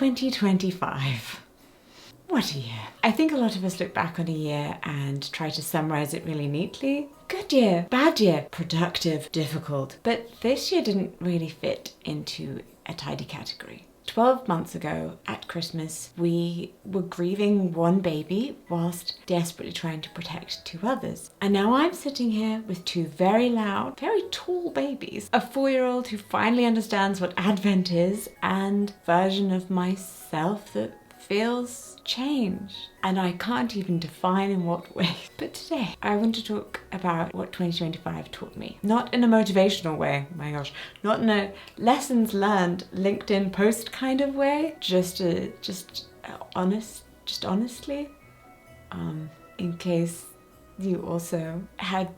2025. What a year. I think a lot of us look back on a year and try to summarize it really neatly. Good year, bad year, productive, difficult. But this year didn't really fit into a tidy category. 12 months ago at Christmas, we were grieving one baby whilst desperately trying to protect two others. And now I'm sitting here with two very loud, very tall babies, a 4-year-old who finally understands what Advent is, and a version of myself that feels changed. And I can't even define in what way. But today, I want to talk about what 2025 taught me. Not in a motivational way, my gosh, not in a lessons learned LinkedIn post kind of way, just honestly, in case you also had,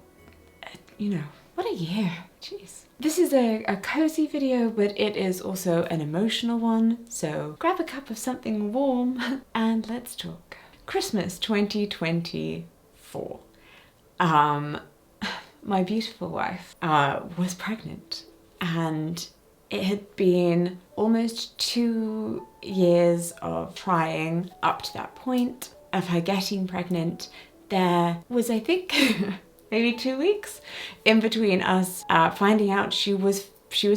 what a year, jeez. This is a cozy video, but it is also an emotional one, so grab a cup of something warm and let's talk. Christmas 2024. My beautiful wife was pregnant, and it had been almost 2 years of trying up to that point of her getting pregnant. There was, I think, maybe 2 weeks in between us finding out she was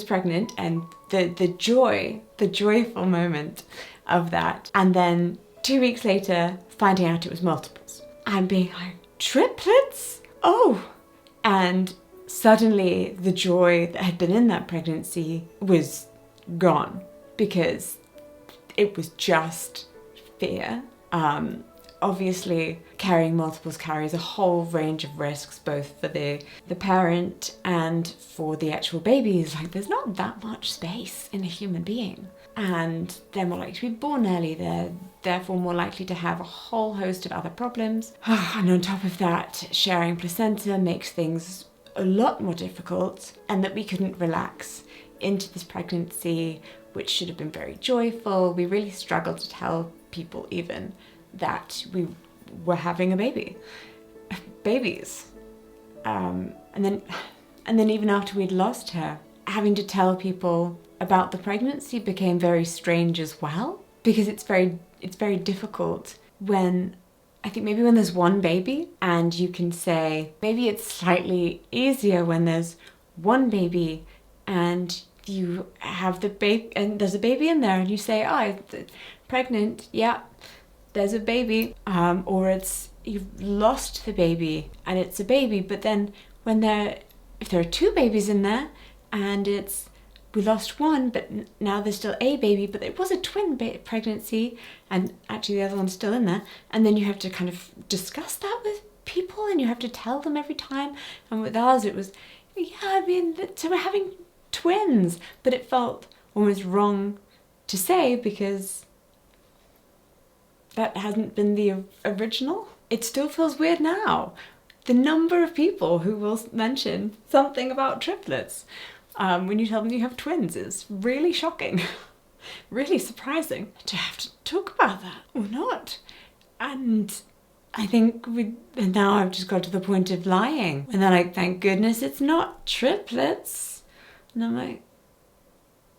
pregnant, and the joyful moment of that, and then 2 weeks later finding out it was multiples and being like, triplets? Oh! And suddenly the joy that had been in that pregnancy was gone because it was just fear. Obviously, carrying multiples carries a whole range of risks, both for the parent and for the actual babies. Like, there's not that much space in a human being. And they're more likely to be born early. They're therefore more likely to have a whole host of other problems. And on top of that, sharing placenta makes things a lot more difficult, and that we couldn't relax into this pregnancy, which should have been very joyful. We really struggled to tell people even that we were having a babies. And then even after we'd lost her, having to tell people about the pregnancy became very strange as well, because it's very difficult when, I think maybe when there's one baby, and you can say, maybe it's slightly easier when there's one baby and you have the baby and there's a baby in there and you say, oh, I'm pregnant, yeah, there's a baby, or it's you've lost the baby and it's a baby. But then if there are two babies in there and we lost one, but now there's still a baby, but it was a twin pregnancy, and actually the other one's still in there, and then you have to kind of discuss that with people and you have to tell them every time. And with ours it was, so we're having twins, but it felt almost wrong to say because that hasn't been the original. It still feels weird now. The number of people who will mention something about triplets when you tell them you have twins is really shocking, really surprising to have to talk about that or not. And I think now I've just got to the point of lying. And they're like, thank goodness it's not triplets. And I'm like,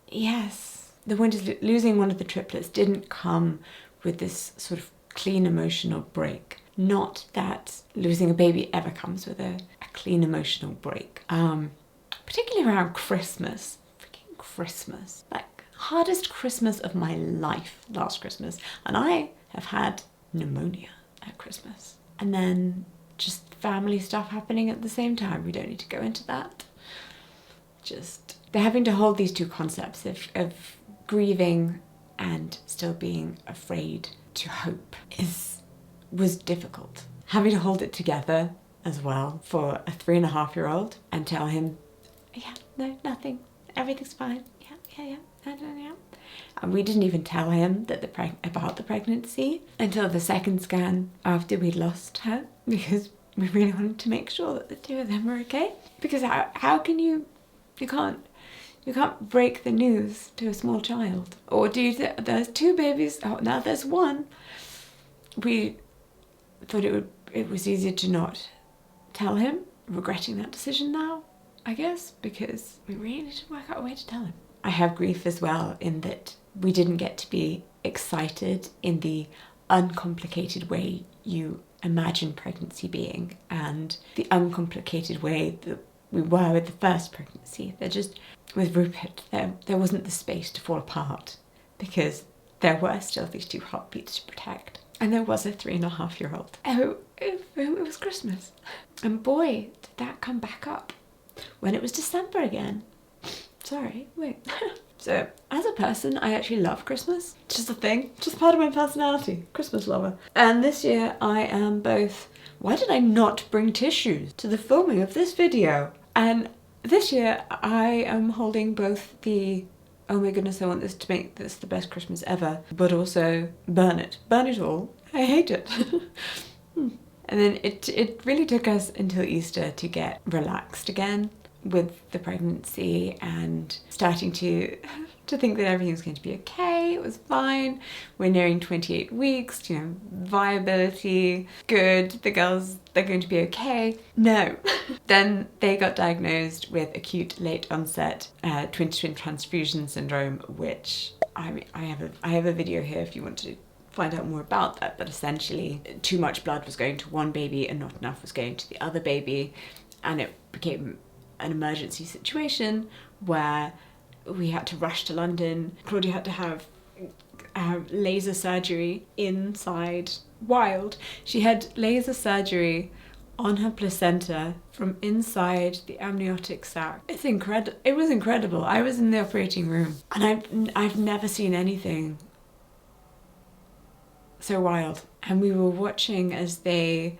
yes. The point is, losing one of the triplets didn't come with this sort of clean emotional break. Not that losing a baby ever comes with a clean emotional break. Particularly around Christmas. Freaking Christmas. Like, hardest Christmas of my life last Christmas. And I have had pneumonia at Christmas. And then just family stuff happening at the same time. We don't need to go into that. Just, they're having to hold these two concepts of grieving and still being afraid to hope was difficult. Having to hold it together as well for a 3.5-year-old and tell him, yeah, no, nothing, everything's fine, yeah. And we didn't even tell him that about the pregnancy until the second scan after we'd lost her, because we really wanted to make sure that the two of them were okay. Because how can you can't break the news to a small child. Or there's two babies, oh, now there's one. We thought it was easier to not tell him, regretting that decision now, I guess, because we really need to work out a way to tell him. I have grief as well in that we didn't get to be excited in the uncomplicated way you imagine pregnancy being, and the uncomplicated way that we were with the first pregnancy. With Rupert, there wasn't the space to fall apart because there were still these 2 heartbeats to protect. And there was a 3.5-year-old. Oh, it was Christmas. And boy, did that come back up when it was December again. Sorry, wait. So, as a person, I actually love Christmas. It's just a thing, just part of my personality. Christmas lover. And this year I am both... Why did I not bring tissues to the filming of this video? And this year I am holding both the, oh my goodness, I want this to make this the best Christmas ever, but also burn it all. I hate it. And then it really took us until Easter to get relaxed again with the pregnancy and starting to think that everything's going to be okay. It was fine. We're nearing 28 weeks, viability, good. The girls, they're going to be okay. No. Then they got diagnosed with acute late onset twin-to-twin transfusion syndrome, which I have a video here if you want to find out more about that, but essentially too much blood was going to one baby and not enough was going to the other baby, and it became an emergency situation where we had to rush to London. Claudia had to have laser surgery inside. Wild. She had laser surgery on her placenta from inside the amniotic sac. It's incredible. It was incredible. I was in the operating room and I've never seen anything so wild. And we were watching as they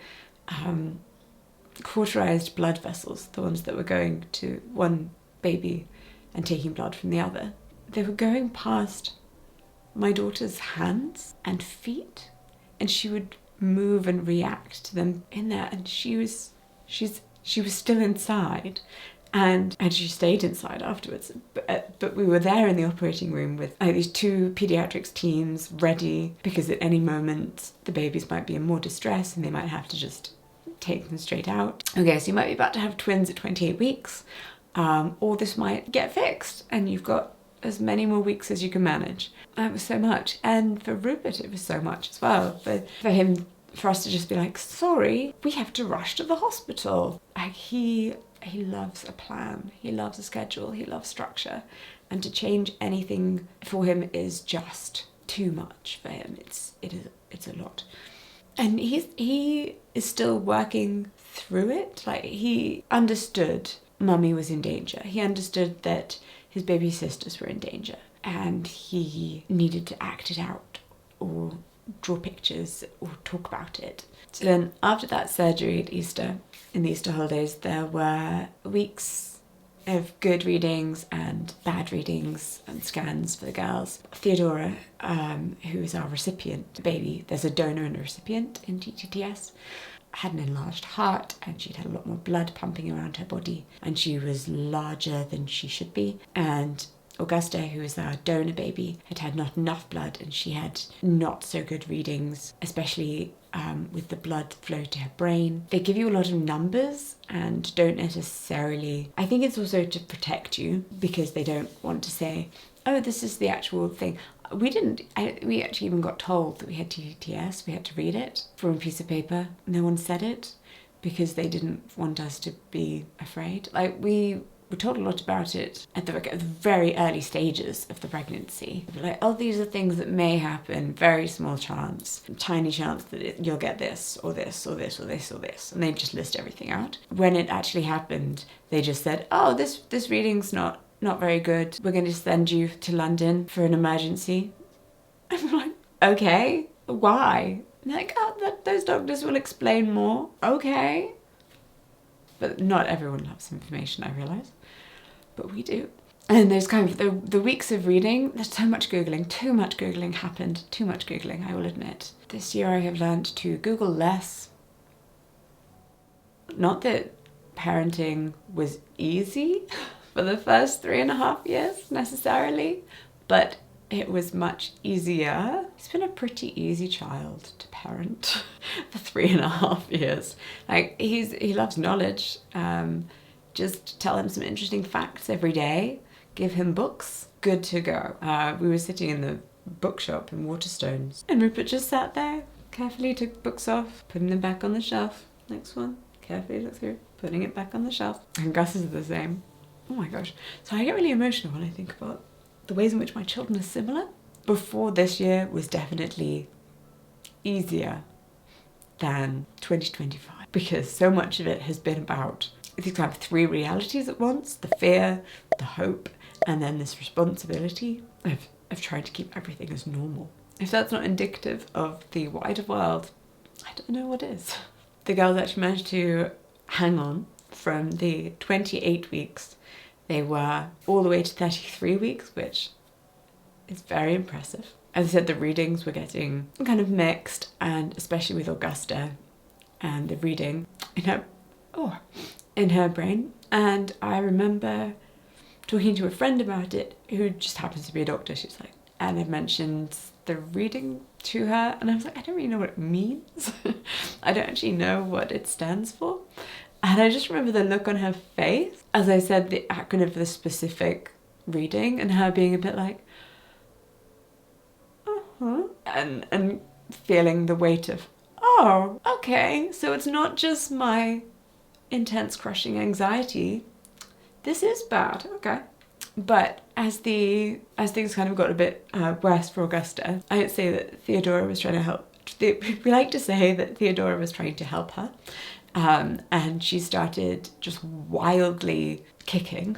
cauterized blood vessels, the ones that were going to one baby and taking blood from the other. They were going past my daughter's hands and feet, and she would move and react to them in there, and she was still inside, and she stayed inside afterwards. But we were there in the operating room with these 2 pediatrics teams ready, because at any moment the babies might be in more distress and they might have to just take them straight out. Okay, so you might be about to have twins at 28 weeks, or this might get fixed and you've got as many more weeks as you can manage. It was so much. And for Rupert, it was so much as well. But for us to just be like, sorry, we have to rush to the hospital. Like, he loves a plan. He loves a schedule. He loves structure. And to change anything for him is just too much for him. It's a lot. And he is still working through it. Like, he understood Mummy was in danger. He understood that his baby sisters were in danger, and he needed to act it out or draw pictures or talk about it. So then after that surgery at Easter, in the Easter holidays, there were weeks of good readings and bad readings and scans for the girls. Theodora, who is our recipient baby, there's a donor and a recipient in TTTS, had an enlarged heart, and she'd had a lot more blood pumping around her body, and she was larger than she should be. And Augusta, who is our donor baby, had not enough blood, and she had not so good readings, especially with the blood flow to her brain. They give you a lot of numbers and don't necessarily... I think it's also to protect you, because they don't want to say, oh, this is the actual thing. We actually even got told that we had TTTS. We had to read it from a piece of paper. No one said it because they didn't want us to be afraid. Like, we were told a lot about it at the very early stages of the pregnancy. Like, oh, these are things that may happen, very small chance, tiny chance that you'll get this or this or this or this or this. And they just list everything out. When it actually happened, they just said, oh, this reading's not very good. We're going to send you to London for an emergency. I'm like, okay, why? And they're like, oh, those doctors will explain more. Okay. But not everyone loves information, I realise. But we do. And there's kind of the weeks of reading, there's so much Googling. Too much Googling happened. Too much Googling, I will admit. This year I have learned to Google less. Not that parenting was easy for the first 3.5 years necessarily, but it was much easier. He's been a pretty easy child to parent for 3.5 years. Like, he loves knowledge. Just tell him some interesting facts every day. give him books. Good to go. We were sitting in the bookshop in Waterstones, and Rupert just sat there, carefully took books off, putting them back on the shelf. Next one, carefully look through, putting it back on the shelf. And Gus is the same. Oh my gosh. So I get really emotional when I think about the ways in which my children are similar. Before this year was definitely easier than 2025, because so much of it has been about these kind of three realities at once: the fear, the hope, and then this responsibility of trying to keep everything as normal. If that's not indicative of the wider world, I don't know what is. The girls actually managed to hang on from the 28 weeks. They were all the way to 33 weeks, which is very impressive. As I said, the readings were getting kind of mixed, and especially with Augusta and the reading in her brain. And I remember talking to a friend about it who just happens to be a doctor. She's like, and I mentioned the reading to her, and I was like, I don't really know what it means. I don't actually know what it stands for. And I just remember the look on her face as I said the acronym for the specific reading, and her being a bit like, and feeling the weight of, oh, okay, so it's not just my intense crushing anxiety. This is bad, okay. But as things kind of got a bit worse for Augusta, I would say that Theodora was trying to help. We like to say that Theodora was trying to help her, and she started just wildly kicking.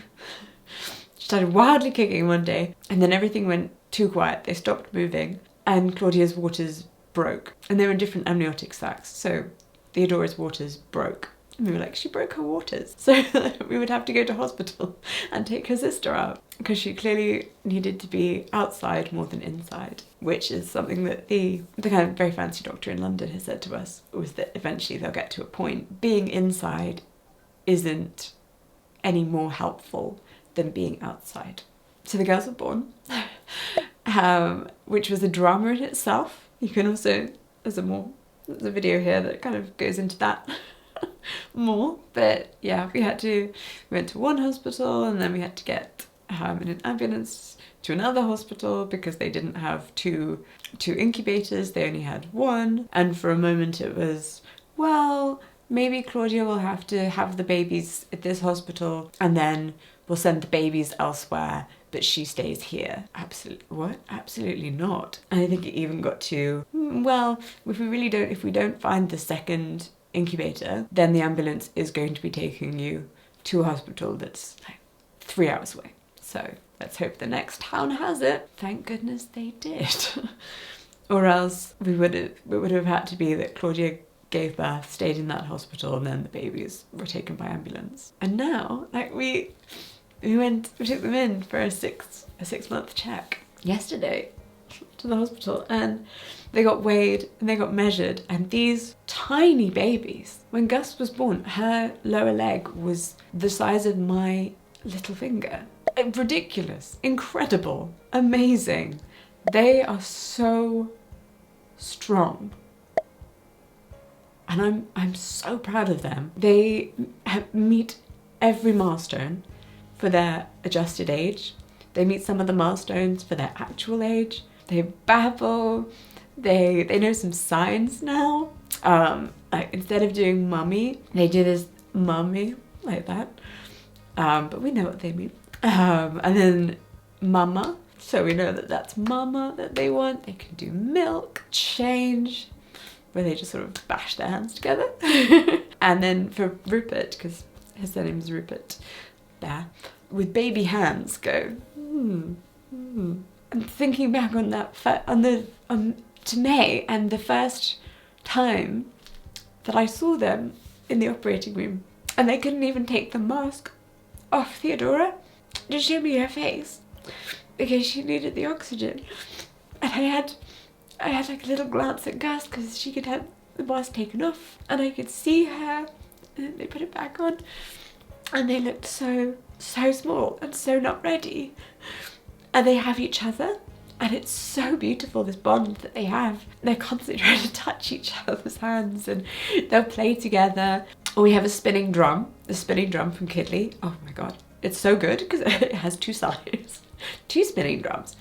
She started wildly kicking one day, and then everything went too quiet. They stopped moving, and Claudia's waters broke. And they were in different amniotic sacs, so Theodora's waters broke. And we were like, she broke her waters. So we would have to go to hospital and take her sister out, because she clearly needed to be outside more than inside, which is something that the kind of very fancy doctor in London has said to us, was that eventually they'll get to a point. Being inside isn't any more helpful than being outside. So the girls were born, which was a drama in itself. You can also, there's a video here that kind of goes into that more, but yeah, we went to one hospital, and then we had to get in an ambulance to another hospital because they didn't have two incubators, they only had one. And for a moment it was, well, maybe Claudia will have to have the babies at this hospital, and then we'll send the babies elsewhere, but she stays here. Absolutely not. And I think it even got to, well, if we don't find the second incubator, then the ambulance is going to be taking you to a hospital that's like 3 hours away. So let's hope the next town has it. Thank goodness they did. Or else it would have had to be that Claudia gave birth, stayed in that hospital, and then the babies were taken by ambulance. And now, like, we took them in for a 6-month check yesterday to the hospital, and they got weighed and they got measured, and these tiny babies, when Gus was born, her lower leg was the size of my little finger. Ridiculous, incredible, amazing. They are so strong, and I'm so proud of them. They meet every milestone for their adjusted age. They meet some of the milestones for their actual age. They babble. They know some signs now. Like, instead of doing mummy, they do this mummy like that. But we know what they mean. And then mama. So we know that that's mama that they want. They can do milk, change, where they just sort of bash their hands together. And then for Rupert, because his surname is Rupert, there, with baby hands, go, And thinking back on that, to May, and the first time that I saw them in the operating room, and they couldn't even take the mask off Theodora to show me her face because she needed the oxygen. And I had like a little glance at Gus because she could have the mask taken off, and I could see her, and then they put it back on, and they looked so small and so not ready. And they have each other, and it's so beautiful, this bond that they have. They're constantly trying to touch each other's hands, and they'll play together. Or we have a spinning drum from Kidley. Oh my god, It's so good because it has two sides, two spinning drums,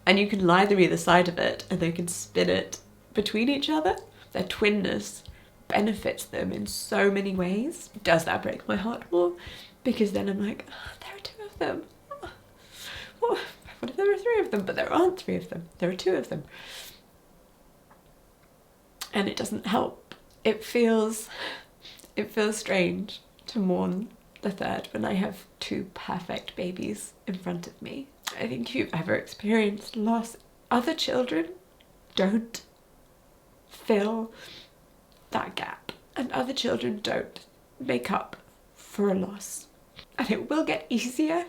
and you can lie them either side of it and they can spin it between each other. Their twinness benefits them in so many ways. Does that break my heart more? Because then I'm like, oh, there are two of them. Oh, what if there are three of them? But there aren't three of them. There are two of them. And it doesn't help. It feels strange to mourn the third when I have two perfect babies in front of me. I think if you've ever experienced loss, other children don't fill that gap, and other children don't make up for a loss. And it will get easier.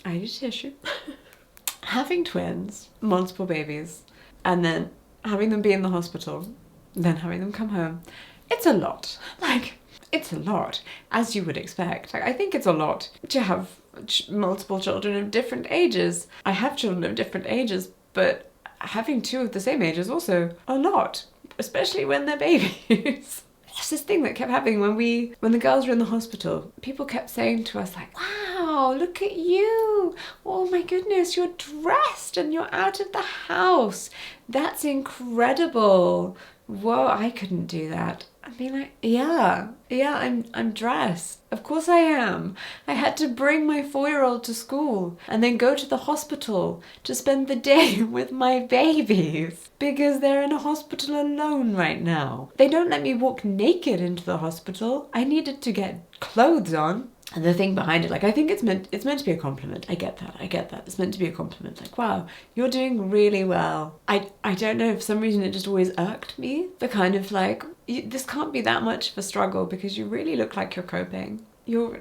I need tissue. Having twins, multiple babies, and then having them be in the hospital, then having them come home, it's a lot. Like, it's a lot, as you would expect. Like, I think it's a lot to have multiple children of different ages. I have children of different ages, but having two of the same age is also a lot, especially when they're babies. It's this thing that kept happening when the girls were in the hospital. People kept saying to us, like, wow, look at you. Oh my goodness, you're dressed and you're out of the house. That's incredible. Whoa, I couldn't do that. I'd be like, yeah, I'm dressed. Of course I am. I had to bring my 4-year-old to school and then go to the hospital to spend the day with my babies because they're in a hospital alone right now. They don't let me walk naked into the hospital. I needed to get clothes on. And the thing behind it, like, I think it's meant to be a compliment. I get that. It's meant to be a compliment. Like, wow, you're doing really well. I don't know, for some reason it just always irked me. The kind of like, this can't be that much of a struggle because you really look like you're coping. You're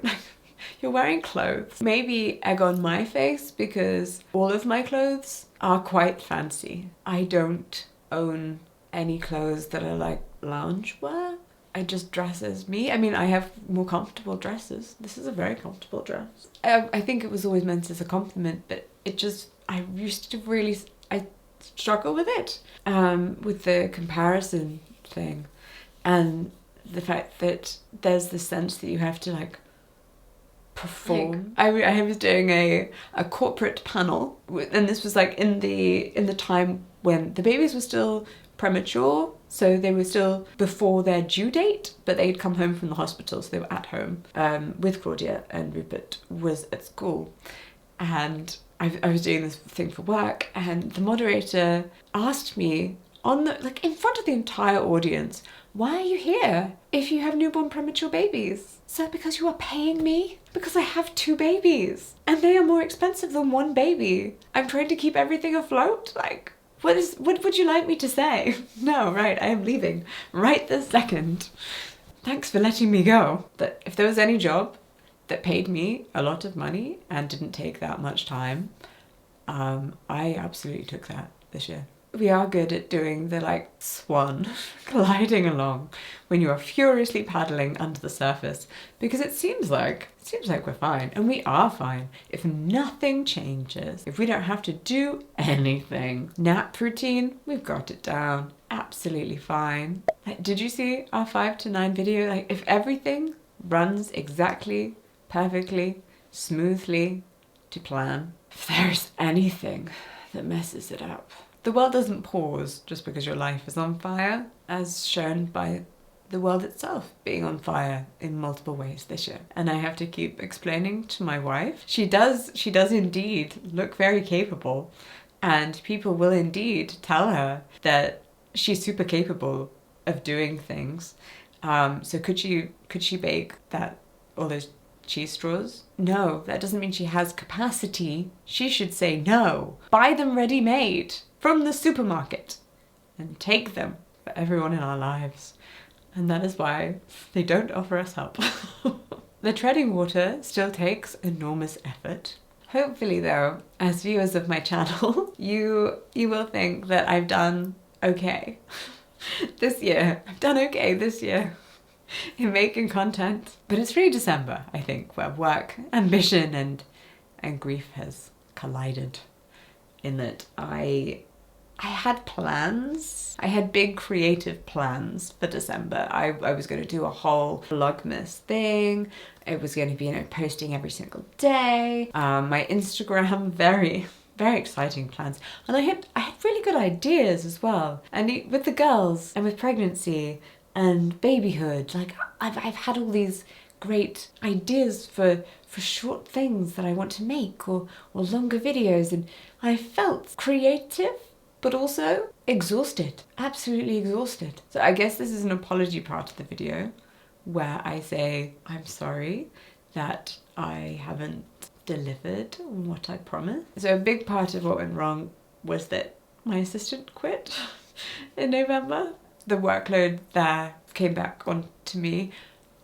wearing clothes. Maybe egg on my face because all of my clothes are quite fancy. I don't own any clothes that are like loungewear. I just dress as me. I mean, I have more comfortable dresses. This is a very comfortable dress. I think it was always meant as a compliment, but I struggle with it. With the comparison thing and the fact that there's the sense that you have to like perform. I was doing a corporate panel, and this was like in the time when the babies were still premature, so they were still before their due date, but they'd come home from the hospital, so they were at home with Claudia, and Rupert was at school. And I was doing this thing for work, and the moderator asked me in front of the entire audience, why are you here if you have newborn premature babies? So because you are paying me? Because I have 2 babies and they are more expensive than 1 baby. I'm trying to keep everything afloat. Like, what would you like me to say? No, right, I am leaving right this second. Thanks for letting me go. But if there was any job that paid me a lot of money and didn't take that much time, I absolutely took that this year. We are good at doing the swan gliding along when you are furiously paddling under the surface, because it seems like we're fine, and we are fine if nothing changes, if we don't have to do anything. Nap routine, we've got it down, absolutely fine. Did you see our 5 to 9 video? If everything runs exactly, perfectly, smoothly to plan, if there's anything that messes it up, the world doesn't pause just because your life is on fire, as shown by the world itself being on fire in multiple ways this year. And I have to keep explaining to my wife. She does indeed look very capable, and people will indeed tell her that she's super capable of doing things. So could she bake all those cheese straws? No, that doesn't mean she has capacity. She should say no. Buy them ready-made from the supermarket and take them for everyone in our lives. And that is why they don't offer us help. The treading water still takes enormous effort. Hopefully though, as viewers of my channel, you will think that I've done okay this year. I've done okay this year in making content. But it's really December, I think, where work, ambition and grief has collided, in that I I had plans. I had big creative plans for December. I was going to do a whole Vlogmas thing. It was going to be, posting every single day. My Instagram, very exciting plans. And I had really good ideas as well. And with the girls and with pregnancy and babyhood, like I've had all these great ideas for short things that I want to make or longer videos, and I felt creative but also exhausted, absolutely exhausted. So I guess this is an apology part of the video where I say I'm sorry that I haven't delivered on what I promised. So a big part of what went wrong was that my assistant quit in November. The workload there came back onto me,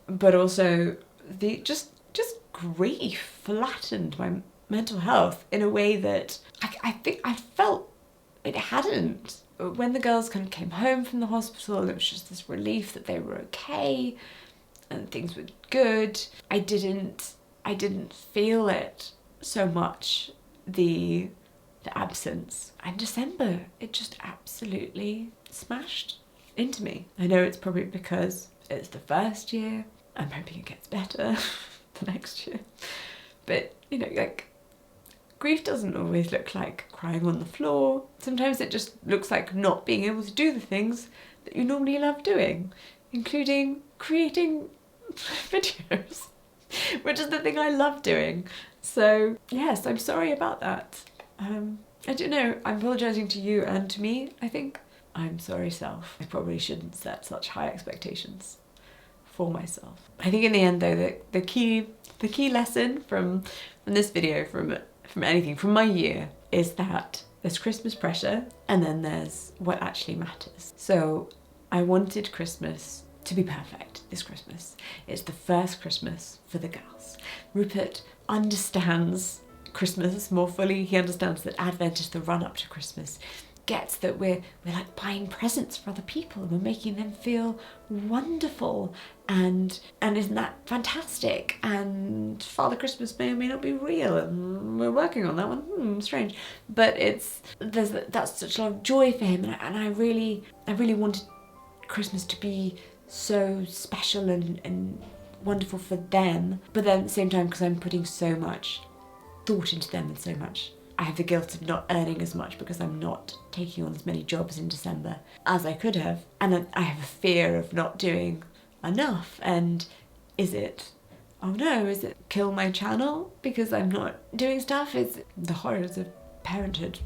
but also the just grief flattened my mental health in a way that I think I felt it hadn't. When the girls kind of came home from the hospital, it was just this relief that they were okay and things were good. I didn't feel it so much, the absence. And December, it just absolutely smashed into me. I know it's probably because it's the first year. I'm hoping it gets better the next year. But, grief doesn't always look like crying on the floor. Sometimes it just looks like not being able to do the things that you normally love doing, including creating videos, which is the thing I love doing. So yes, I'm sorry about that. I don't know, I'm apologising to you and to me, I think. I'm sorry, self. I probably shouldn't set such high expectations for myself. I think in the end though, the key lesson from this video, from anything, from my year, is that there's Christmas pressure and then there's what actually matters. So I wanted Christmas to be perfect this Christmas. It's the first Christmas for the girls. Rupert understands Christmas more fully. He understands that Advent is the run up to Christmas. Gets that we're like buying presents for other people and we're making them feel wonderful, and isn't that fantastic? And Father Christmas may or may not be real, and we're working on that one. Strange, but that's such a lot of joy for him, and I really wanted Christmas to be so special and wonderful for them, but then at the same time, because I'm putting so much thought into them and so much, I have the guilt of not earning as much because I'm not taking on as many jobs in December as I could have. And I have a fear of not doing enough. And is it kill my channel because I'm not doing stuff? It's the horrors of parenthood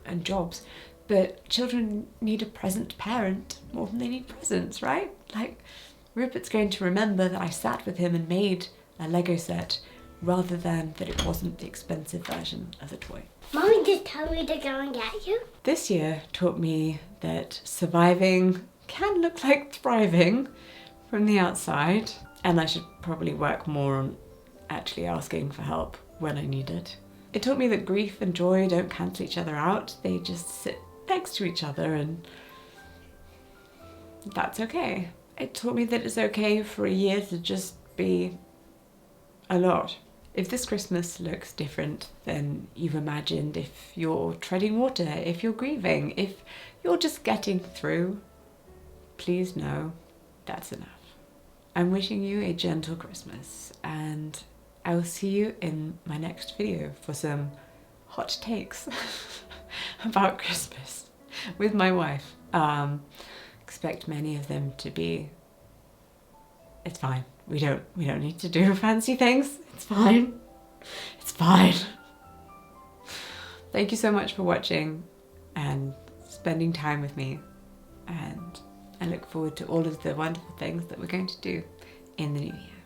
and jobs. But children need a present parent more than they need presents, right? Like, Rupert's going to remember that I sat with him and made a Lego set rather than that it wasn't the expensive version of the toy. Mommy just told me to go and get you. This year taught me that surviving can look like thriving from the outside, and I should probably work more on actually asking for help when I need it. It taught me that grief and joy don't cancel each other out. They just sit next to each other, and that's okay. It taught me that it's okay for a year to just be a lot. If this Christmas looks different than you've imagined, if you're treading water, if you're grieving, if you're just getting through, please know that's enough. I'm wishing you a gentle Christmas, and I will see you in my next video for some hot takes about Christmas with my wife. Expect many of them to be, it's fine. We don't need to do fancy things. It's fine. It's fine. Thank you so much for watching and spending time with me, and I look forward to all of the wonderful things that we're going to do in the new year.